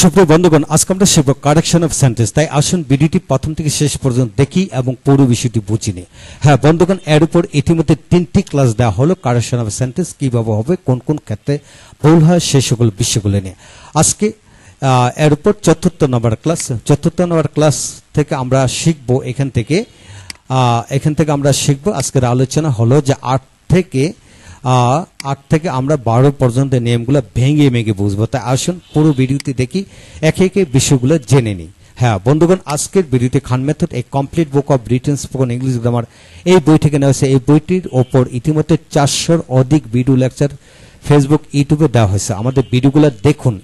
সুপ্রিয় বন্ধুগণ, আজকে আমরা শিখব কারেকশন অফ সেন্টেন্স। তাই আসুন ভিডিওটি প্রথম থেকে শেষ পর্যন্ত দেখি এবং পুরো বিষয়টি বুঝি নিই। হ্যাঁ বন্ধুগণ, এর উপর ইতিমধ্যে 3টি ক্লাস দেওয়া হলো কারেকশন অফ সেন্টেন্স কিভাবে হবে, কোন কোন ক্ষেত্রে ভুল হয় সেই সকল বিষয়গুলো নিয়ে। আজকে এর উপর চতুর্থ নম্বর ক্লাস থেকে আমরা শিখব। এখান থেকে আমরা শিখব। আজকের আলোচনা হলো যে 8 থেকে আমরা 12 পর্যন্ত নিয়মগুলো ভেঙে বুঝবো। তাই আসুন পুরো ভিডিওটি দেখি, একে একে বিষয়গুলো জেনে নিই। হ্যাঁ বন্ধুগণ, আজকের ভিডিওতে Khan method a complete book of written spoken English grammar এই বই থেকে নেওয়া হয়েছে। এই বইটির ওপর ইতিমধ্যে 400-র অধিক ভিডিও লেকচার ফেসবুক ইউটিউবে দেওয়া হয়েছে। আমাদের ভিডিওগুলো দেখুন,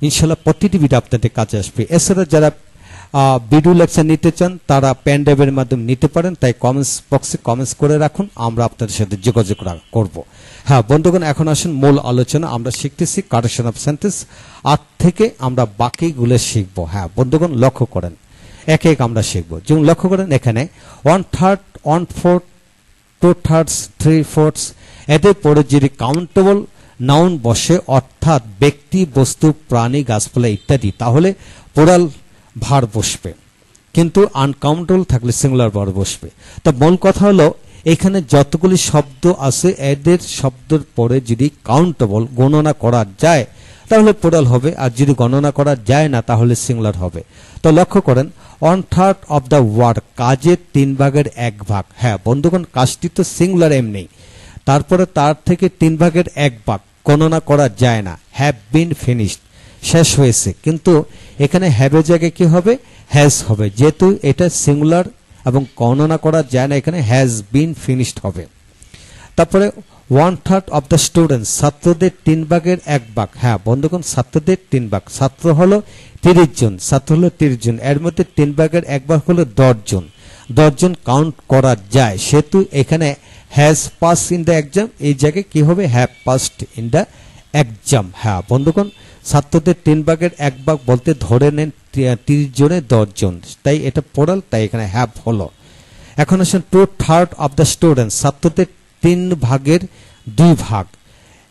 ইনশাল্লাহ প্রতিটি ভিডিও আপনাদের কাছে আসবে। এছাড়া যারা ভিডিও লেকচার নিতে চান তারা পেন ড্রাইভের মাধ্যমে নিতে পারেন। তাই কমেন্টস বক্সে কমেন্টস করে রাখুন, আমরা আপনাদের সাথে যোগাযোগ করব। হ্যাঁ বন্ধুগণ, এখন আসুন মূল আলোচনা। আমরা শিখতেছি কারেকশন অফ সেন্টেন্স। 8 থেকে আমরা বাকিগুলো শিখব। হ্যাঁ বন্ধুগণ, লক্ষ্য করেন, একে এক আমরা শিখব। যেমন লক্ষ্য করেন এখানে 1/3, 1/4, 2/3, 3/4 এদের পরে যদি কাউন্টেবল নাউন বসে, অর্থাৎ ব্যক্তি, বস্তু, প্রাণী, গাছপালা ইত্যাদি, তাহলে প্লুরাল ভার্ব বসবে। কিন্তু আনকাউন্টেবল থাকলে সিঙ্গুলার ভার্ব বসবে। তো মূল কথা হলো এখানে যতগুলি শব্দ আছে এদের শব্দের পরে যদি কাউন্টেবল গণনা করা যায় তাহলে প্লুরাল হবে, আর যদি গণনা করা যায় না তাহলে সিঙ্গুলার হবে। তো লক্ষ্য করেন 1/3 অফ দ্য ওয়ার্ক, কাজের 3/1 ভাগ। হ্যাঁ বন্ধুগণ, কাজটি তো সিঙ্গুলার এমনি, তারপরে তার থেকে 3/1 ভাগ গণনা করা যায় না। হ্যাভ বিন ফিনিশড, শেষ হয়েছে। কিন্তু এখানে হ্যাভের জায়গায় কি হবে? হ্যাজ হবে। যেহেতু এটা সিঙ্গুলার এবং গণনা করা যায় না, এখানে হ্যাজ বিন ফিনিশড হবে। তারপরে 1/3 অফ দ্য স্টুডেন্টস, ছাত্রদের 3/1 ভাগ। হ্যাঁ বন্ধুগণ, ছাত্রদের 3 ভাগ। ছাত্র হলো 30 জন, এর মধ্যে 3/1 ভাগ হলো 10 জন। 10 জন কাউন্ট করা যায়, সেহেতু এখানে has pass in the exam, এই জায়গায় কি হবে? Have passed in the exam. হ্যাঁ বন্ধুগণ, ছাত্রদের 3/1 ভাগ বলতে ধরে নেন 30 জনে 10 জন, তাই এটা প্লুরাল, তাই এখানে হ্যাভ হলো। এখন আসেন 2/3 অফ দ্য স্টুডেন্টস, ছাত্রদের 3/2 ভাগ।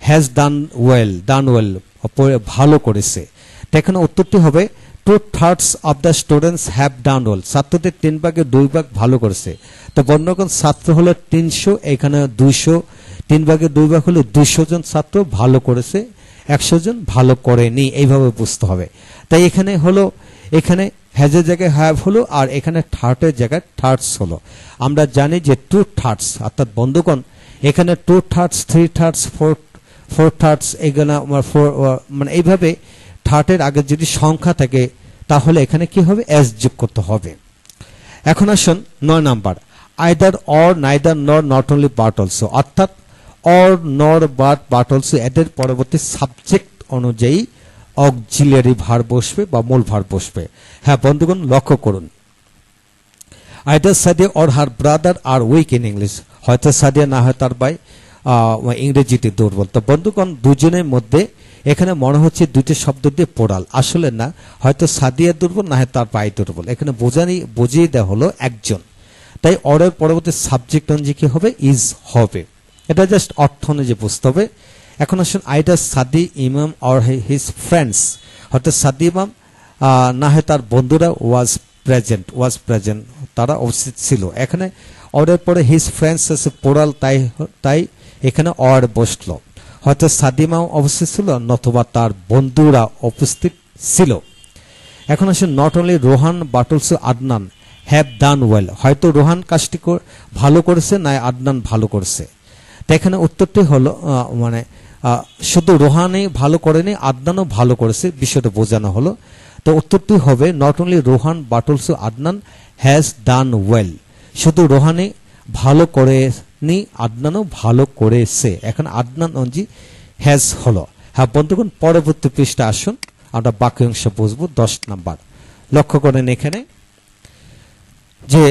হ্যাজ ডান ওয়েল, ভালো করেছে। তো এখানে উত্তরটি হবে 2/3 of the students have done well, ছাত্রদের 3/2 ভাগ ভালো করেছে। তো বন্ধুগণ, ছাত্র হলো 300, এখানে 200, 3/2 ভাগ হলো 200 জন ছাত্র ভালো করেছে, 100 জন ভালো করেনি, এইভাবে বুঝতে হবে। তাই এখানে হলো, এখানে হ্যাজের জায়গায় হ্যাভ হলো, আর এখানে থার্ডের জায়গায় থার্ডস হলো। আমরা জানি যে 2/3, অর্থাৎ বন্ধুগণ এখানে 2/3, 3/3, 4/3 এগুলো মানে এইভাবে থার্ডের আগে যদি সংখ্যা থাকে তাহলে এখানে কি হবে? এস যোগ করতে হবে। এখন আসুন 9 নাম্বার, আইদার অর, নাইদার নর, নট অনলি বাট অলসো, অর্থাৎ অর, নর, বাট অলসো এদের পরবর্তী সাবজেক্ট অনুযায়ী অক্সিলিয়ারি ভার্ব বসবে বা মূল ভার্ব বসবে। হ্যাঁ বন্ধুগণ, লক্ষ্য করুন, either Sadia or her brother are weak in English, হয়তো সাদিয়া না হয় তার ভাই ইংরেজিতে দুর্বল। তো বন্ধুগণ, দুজনের মধ্যে এখানে মনে হচ্ছে দুটি শব্দ দিয়ে প্লুরাল, আসলে না, হয়তো সাদিয়া দুর্বল না হয় তার ভাই দুর্বল। এখানে বুঝিয়ে দেওয়া হলো একজন, তাই অরের পরবর্তী সাবজেক্ট অনুযায়ী কি হবে? ইজ হবে। এটা জাস্ট অর্থ অনুযায়ী বুঝতে হবে। এখন আসুন আইদার সাদি ইমাম অর হিজ ফ্রেন্ডস, হয়তো সাদি ইমাম না হয় তার বন্ধুরা ওয়াজ প্রেজেন্ট, তারা উপস্থিত ছিল। এখানে অরের পরে হিজ ফ্রেন্ডস আছে প্লুরাল, তাই এখানে অর বসলো। হয়তো সাদিমাও উপস্থিত ছিল, নতুবা তার বন্ধুরা উপস্থিত ছিল। এখন আসুন not only Rohan but also Adnan have done well, হয়তো রোহান কাজটি ভালো করেছে না আদনান ভালো করেছে। তো এখানে উত্তরটি হলো মানে শুধু রোহানই ভালো করেনি, আদনানও ভালো করেছে, বিষয়টা বোঝানো হলো। তো উত্তরটি হবে not only Rohan but also Adnan has done well, শুধু রোহানই ভালো করেনি, আদনানও ভালো করেছে। এখন আদনান অনুযায়ী হ্যাজ হলো। হ্যাঁ বন্ধুগণ, পরবর্তী পৃষ্ঠা আসুন, আমরা বাকি অংশ বুঝবো। 10 নাম্বার, লক্ষ্য করেন এখানে যে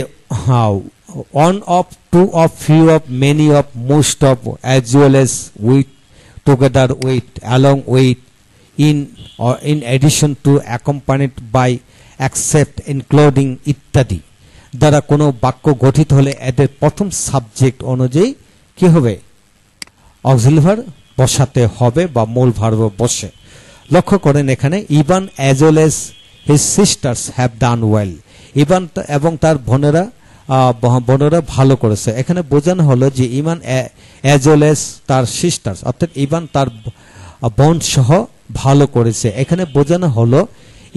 one of, two of, few of, many of, most of, as well as, with, together with, along with, in or in addition to, accompanied by, except, including ইত্যাদি দ্বারা কোনো বাক্য গঠিত হলে এদের প্রথম সাবজেক্ট অনুযায়ী কি হবে? অক্সিলিয়ারি ভার্ব বসাতে হবে বা মূল ভার্ব বসে। লক্ষ্য করেন এখানে Evan as well as his sisters have done well, Evan এবং তার বোনেরা ভালো করেছে। এখানে বোঝানো হলো যে ইভান অ্যাজ ওয়েল এজ তার সিস্টার্স, অর্থাৎ ইভান তার বোন সহ ভালো করেছে। এখানে বোঝানো হলো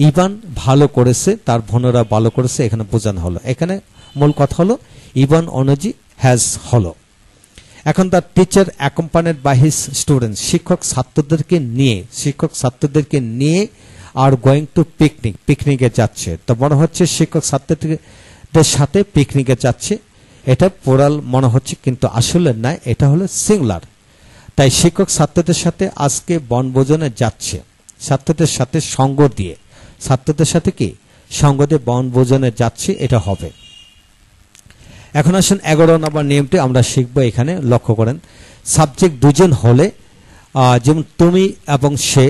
ইভান ভালো করেছে, তার বোনেরা ভালো করেছে, এখানে বোঝানো হলো। এখানে মূল কথা হলো ইভান অনুজি হ্যাজ হলো। এখন তার teacher accompanied by his students, শিক্ষক ছাত্রদেরকে নিয়ে আর গোয়িং টু পিকনিকে যাচ্ছে। তো মনে হচ্ছে শিক্ষক ছাত্রদের সাথে পিকনিকে যাচ্ছে, এটা প্লুরাল মনে হচ্ছে কিন্তু আসলে না, এটা হলো সিঙ্গুলার। তাই শিক্ষক ছাত্রদের সাথে আজকে বনভোজনে যাচ্ছে, ছাত্রদের সাথে সঙ্গ দিয়ে বনভোজনে যাচ্ছে, এটা হবে। এখন আসুন 11 নম্বর নিয়মটি আমরা শিখবো। এখানে লক্ষ্য করেন সাবজেক্ট দুজন হলে, যেমন তুমি এবং সে,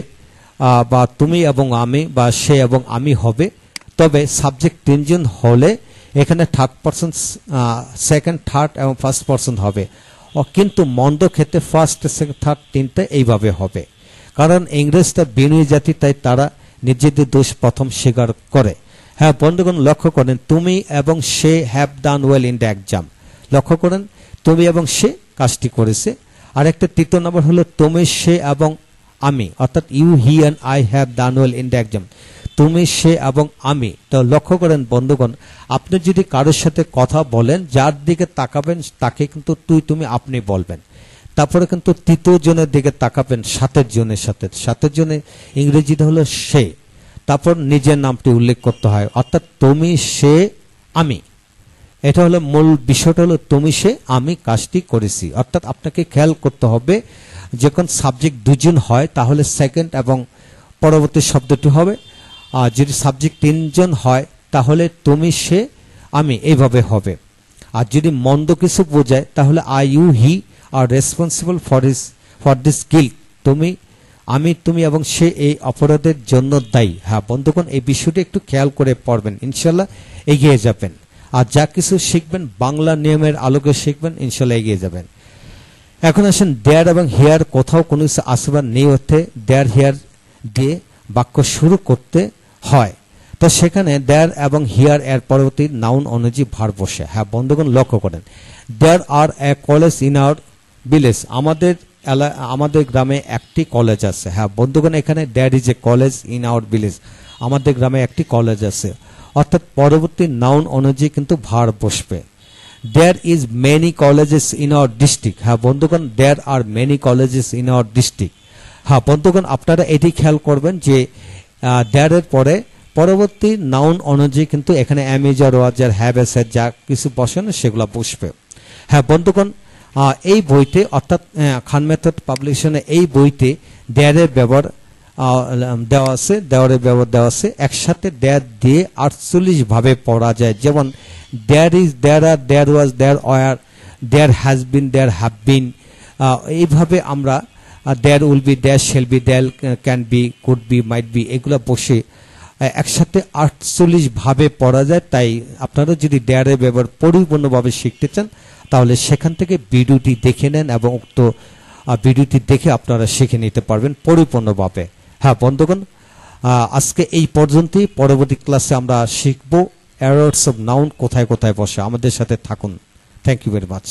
বা তুমি এবং আমি, বা সে এবং আমি হবে। তবে সাবজেক্ট তিনজন হলে এখানে থার্ড পারসন, সেকেন্ড, থার্ড এবং ফার্স্ট পারসন হবে। কিন্তু মন্দ ক্ষেত্রে ফার্স্ট, সেকেন্ড, থার্ড তিনটে এইভাবে হবে। কারণ ইংরেজটা বিনয়ী জাতি, তাই তারা নিজেদের দোষ প্রথম স্বীকার করে। হ্যাঁ বন্ধুগণ, লক্ষ্য করেন তুমি এবং সে have done well in the exam. লক্ষ্য করেন তুমি এবং সে কাজটি করেছে। আর একটা তৃতীয় নম্বর হলো তুমি, সে এবং আমি, অর্থাৎ you, he and I have done well in the exam. তুমি, সে এবং আমি। তো লক্ষ্য করেন বন্ধুগণ, আপনি যদি কারোর সাথে কথা বলেন, যার দিকে তাকাবেন তাকে কিন্তু তুই, তুমি, আপনি বলবেন। তারপরে কিন্তু তৃতীয় জনের দিকে তাকাবেন, সাতের জনের ইংরেজিতে হলো সে। তারপর নিজের নামটি উল্লেখ করতে হয়, অর্থাৎ তুমি, সে, আমি। এটা হলো মূল বিষয়টা, হলো তুমি, সে, আমি কাজটি করেছি। অর্থাৎ আপনাকে খেয়াল করতে হবে যখন সাবজেক্ট দুজন হয় তাহলে সেকেন্ড এবং পরবর্তী শব্দটি হবে। আর যদি সাবজেক্ট তিনজন হয় তাহলে তুমি, সে, আমি এইভাবে হবে। আর যদি মন্দ কিছু বোঝায় তাহলে I, you, he are responsible for this guilt. তুমি, আমি, তুমি এবং সে এই অপরাধের জন্য দায়ী। হ্যাঁ বন্ধুগণ, এই বিষয়টি একটু খেয়াল করে পড়বেন, ইনশাল্লাহ এগিয়ে যাবেন। আর যা কিছু শিখবেন বাংলা নিয়মের আলোকে শিখবেন, ইনশাল্লাহ এগিয়ে যাবেন। এখন আসেন দেয়ার এবং হেয়ার, কোথাও কোনো কিছু আসবার নেই অর্থে দেয়ার হেয়ার দিয়ে বাক্য শুরু করতে হয়। তো সেখানে দেয়ার এবং হিয়ার এর পরবর্তী নাউন অনুযায়ী ভার বসে। হ্যাঁ বন্ধুগণ, লক্ষ্য করেন there are a college in our village, আমাদের গ্রামে একটি কলেজ আছে। হ্যাঁ বন্ধুগণ, এখানে there is a college in our village, আমাদের গ্রামে একটি কলেজ আছে। অর্থাৎ পরবর্তী নাউন অনুযায়ী কিন্তু ভার বসবে। There is many colleges in our district. হ্যাঁ বন্ধুগণ, there are many colleges in our district. হ্যাঁ বন্ধুগণ, আপনারা এটি খেয়াল করবেন যে দেয়ারের পরে পরবর্তী নাউন অনুযায়ী কিন্তু এখানে অ্যামিজার, ওয়াজার, হ্যাভ, এসের যা কিছু বসে না সেগুলো বসবে। হ্যাঁ বন্ধুগণ, এই বইতে অর্থাৎ খান মেথড পাবলিকেশনে এই বইতে দেয়ারের ব্যবহার দেওয়া আছে। একসাথে দেয়ার দিয়ে 48 ভাবে পড়া যায়। যেমন there is, there are, there was, there were, there has been, there have been. এইভাবে আমরা there will be, there shall be, there can be, could be, might be, এগুলো বসে একসাথে 48 ভাবে পড়া যায়। তাই আপনারা যদি দেয়ারের ব্যবহার পরিপূর্ণভাবে শিখতে চান তাহলে সেখান থেকে ভিডিওটি দেখে নেন এবং উক্ত ভিডিওটি দেখে আপনারা শিখে নিতে পারবেন পরিপূর্ণভাবে। হ্যাঁ বন্ধুগণ, আজকে এই পর্যন্তই। পরবর্তী ক্লাসে আমরা শিখব এরর্স অফ নাউন কোথায় কোথায় বসে। আমাদের সাথে থাকুন। Thank you very much.